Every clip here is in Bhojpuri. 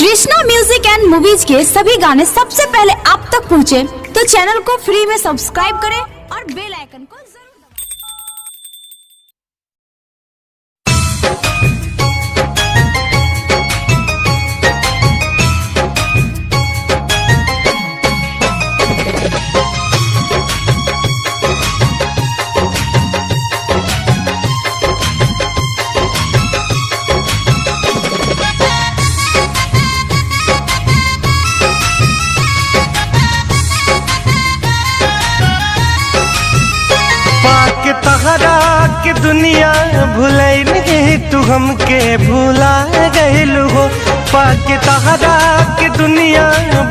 कृष्णा म्यूजिक एंड मूवीज के सभी गाने सबसे पहले आप तक पहुंचे, तो चैनल को फ्री में सब्सक्राइब करें और बेल आइकन को जरूर पाके तहरा के दुनिया भुलाई नहीं तू हमके भुला गइलू हो। पाके तहरा के दुनिया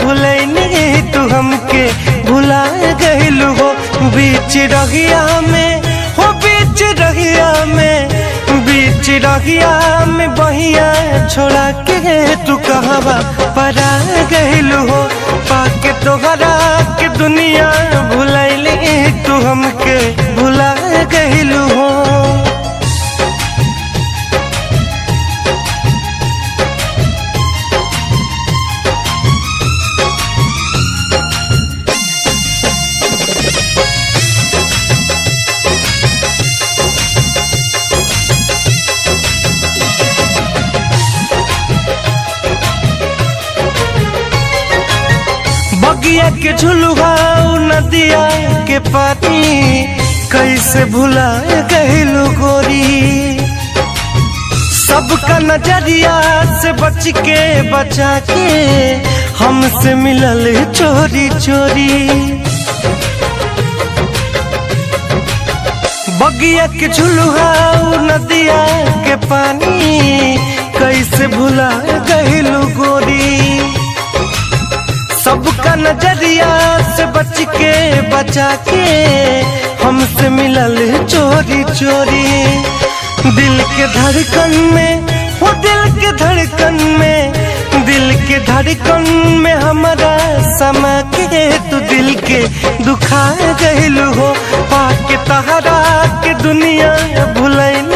भुलाई नहीं तू हमके भुला गइलू हो। बीच रहिया में हो बीच रहिया में बीच रहिया में बहिया छोड़ा के तू कहवा परा गइलू हो। पाके तोहरा के दुनिया भुलाइले तू हमके भुला गइलू हो। बगिया के झुलुआ नदिया के पानी कैसे भुला गइलू गोरी। सबका नजरिया से बच के बचा के हमसे मिलल चोरी चोरी। बगिया के झुलुआ नदिया के पानी कैसे भुला गइलू गोरी। सबका नजरिया से बच के बचा के हमसे मिलल चोरी चोरी। दिल के धड़कन में वो दिल के धड़कन में दिल के धड़कन में हमारा समा के तू दिल के दुखा गइलू हो। पाके तहरा के दुनिया भुलाइल